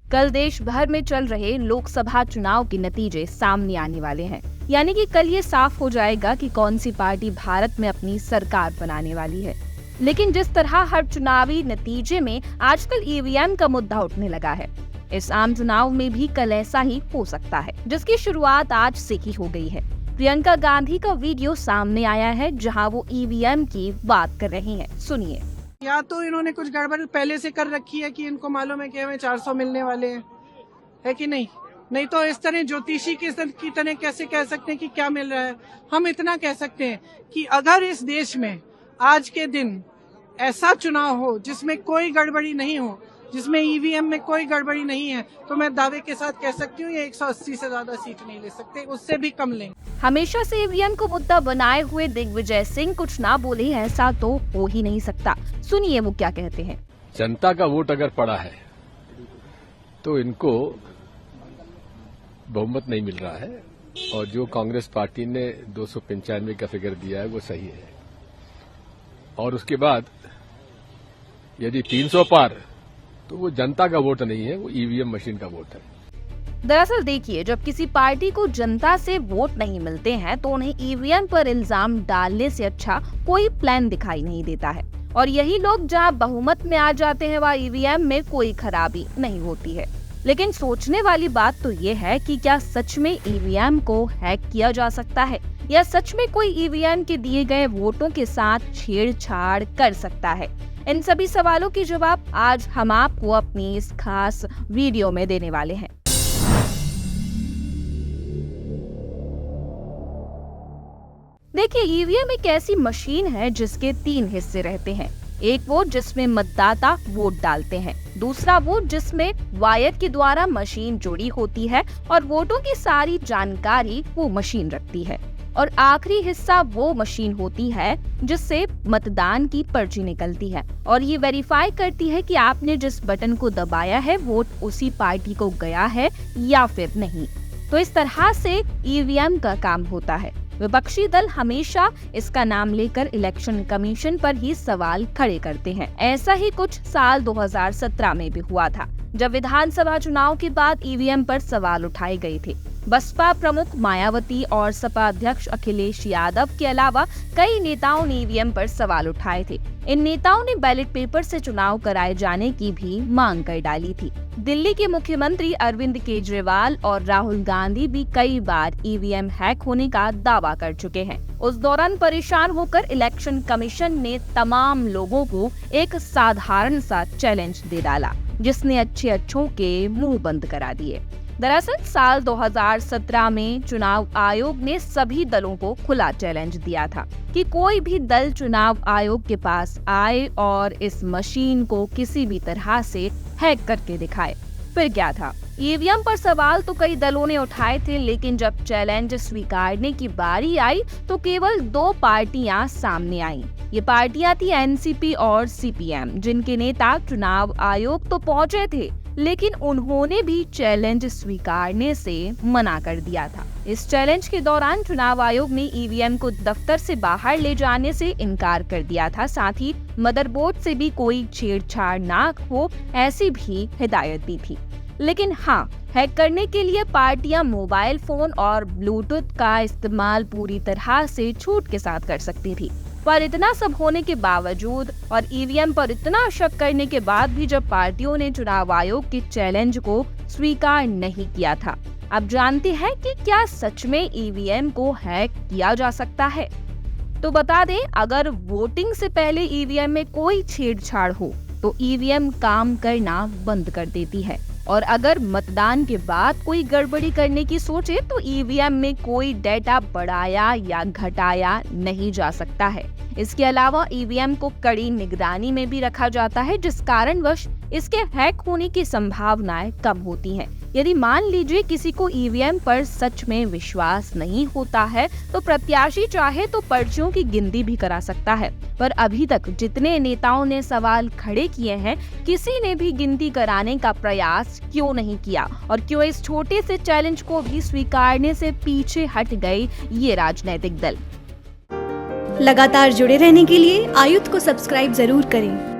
कल देश भर में चल रहे लोकसभा चुनाव के नतीजे सामने आने वाले हैं। यानी कि कल ये साफ हो जाएगा कि कौन सी पार्टी भारत में अपनी सरकार बनाने वाली है। लेकिन जिस तरह हर चुनावी नतीजे में आजकल ईवीएम का मुद्दा उठने लगा है, इस आम चुनाव में भी कल ऐसा ही हो सकता है, जिसकी शुरुआत आज से ही हो गई है। प्रियंका गांधी का वीडियो सामने आया है जहां वो ईवीएम की बात कर रही हैं। सुनिए। या तो इन्होंने कुछ गड़बड़ पहले से कर रखी है कि इनको मालूम है कि हमें 400 मिलने वाले हैं, है कि नहीं तो इस तरह ज्योतिषी की तरह कैसे कह सकते हैं कि क्या मिल रहा है। हम इतना कह सकते हैं कि अगर इस देश में आज के दिन ऐसा चुनाव हो जिसमें कोई गड़बड़ी नहीं हो, जिसमें ईवीएम में कोई गड़बड़ी नहीं है, तो मैं दावे के साथ कह सकती हूँ ये 180 से ज्यादा सीट नहीं ले सकते, उससे भी कम लेंगे। हमेशा से ईवीएम को मुद्दा बनाए हुए दिग्विजय सिंह कुछ ना बोले, ऐसा तो हो ही नहीं सकता। सुनिए वो क्या कहते हैं। जनता का वोट अगर पड़ा है तो इनको बहुमत नहीं मिल रहा है, और जो कांग्रेस पार्टी ने 295 का फिगर दिया है वो सही है। और उसके बाद यदि 300 पार, तो वो जनता का वोट नहीं है, वो ईवीएम मशीन का वोट है। दरअसल देखिए, जब किसी पार्टी को जनता से वोट नहीं मिलते हैं तो उन्हें ईवीएम पर इल्जाम डालने से अच्छा कोई प्लान दिखाई नहीं देता है। और यही लोग जहां बहुमत में आ जाते हैं वहां ईवीएम में कोई खराबी नहीं होती है। लेकिन सोचने वाली बात तो ये है कि क्या सच में ईवीएम को हैक किया जा सकता है, या सच में कोई ईवीएम के दिए गए वोटों के साथ छेड़छाड़ कर सकता है। इन सभी सवालों के जवाब आज हम आपको अपनी इस खास वीडियो में देने वाले हैं। देखिए, ईवीएम एक ऐसी मशीन है जिसके 3 हिस्से रहते हैं। एक वो जिसमें मतदाता वोट डालते हैं, दूसरा वो जिसमें वायर के द्वारा मशीन जुड़ी होती है और वोटों की सारी जानकारी वो मशीन रखती है, और आखिरी हिस्सा वो मशीन होती है जिससे मतदान की पर्ची निकलती है और ये वेरीफाई करती है कि आपने जिस बटन को दबाया है वोट उसी पार्टी को गया है या फिर नहीं। तो इस तरह से ईवीएम का काम होता है। विपक्षी दल हमेशा इसका नाम लेकर इलेक्शन कमीशन पर ही सवाल खड़े करते हैं। ऐसा ही कुछ साल 2017 में भी हुआ था, जब विधानसभा चुनाव के बाद ईवीएम पर सवाल उठाए गए थे। बसपा प्रमुख मायावती और सपा अध्यक्ष अखिलेश यादव के अलावा कई नेताओं ने ईवीएम पर सवाल उठाए थे। इन नेताओं ने बैलेट पेपर से चुनाव कराए जाने की भी मांग कर डाली थी। दिल्ली के मुख्यमंत्री अरविंद केजरीवाल और राहुल गांधी भी कई बार ईवीएम हैक होने का दावा कर चुके हैं। उस दौरान परेशान होकर इलेक्शन कमीशन ने तमाम लोगों को एक साधारण सा चैलेंज दे डाला, जिसने अच्छों के मुंह बंद करा दिए। दरअसल साल 2017 में चुनाव आयोग ने सभी दलों को खुला चैलेंज दिया था कि कोई भी दल चुनाव आयोग के पास आए और इस मशीन को किसी भी तरह से हैक करके दिखाए। फिर क्या था, ईवीएम पर सवाल तो कई दलों ने उठाए थे, लेकिन जब चैलेंज स्वीकारने की बारी आई तो केवल 2 पार्टियां सामने आईं। ये पार्टियां थी एनसीपी और सीपीएम, जिनके नेता चुनाव आयोग तो पहुंचे थे, लेकिन उन्होंने भी चैलेंज स्वीकारने से मना कर दिया था। इस चैलेंज के दौरान चुनाव आयोग ने ईवीएम को दफ्तर से बाहर ले जाने से इनकार कर दिया था, साथ ही मदरबोर्ड से भी कोई छेड़छाड़ ना हो ऐसी भी हिदायत दी थी। लेकिन हाँ, हैक करने के लिए पार्टियां मोबाइल फोन और ब्लूटूथ का इस्तेमाल पूरी तरह से छूट के साथ कर सकती थी। पर इतना सब होने के बावजूद और ईवीएम पर इतना शक करने के बाद भी जब पार्टियों ने चुनाव आयोग के चैलेंज को स्वीकार नहीं किया था, अब जानते हैं कि क्या सच में ईवीएम को हैक किया जा सकता है। तो बता दें, अगर वोटिंग से पहले ईवीएम में कोई छेड़छाड़ हो तो ईवीएम काम करना बंद कर देती है, और अगर मतदान के बाद कोई गड़बड़ी करने की सोचे तो ईवीएम में कोई डेटा बढ़ाया या घटाया नहीं जा सकता है। इसके अलावा ईवीएम को कड़ी निगरानी में भी रखा जाता है, जिस कारणवश इसके हैक होने की संभावनाएं कम होती हैं। यदि मान लीजिए किसी को ईवीएम पर सच में विश्वास नहीं होता है तो प्रत्याशी चाहे तो पर्चियों की गिनती भी करा सकता है, पर अभी तक जितने नेताओं ने सवाल खड़े किए हैं, किसी ने भी गिनती कराने का प्रयास क्यों नहीं किया, और क्यों इस छोटे से चैलेंज को भी स्वीकारने से पीछे हट गए ये राजनीतिक दल। लगातार जुड़े रहने के लिए आयुक्त को सब्सक्राइब जरूर करें।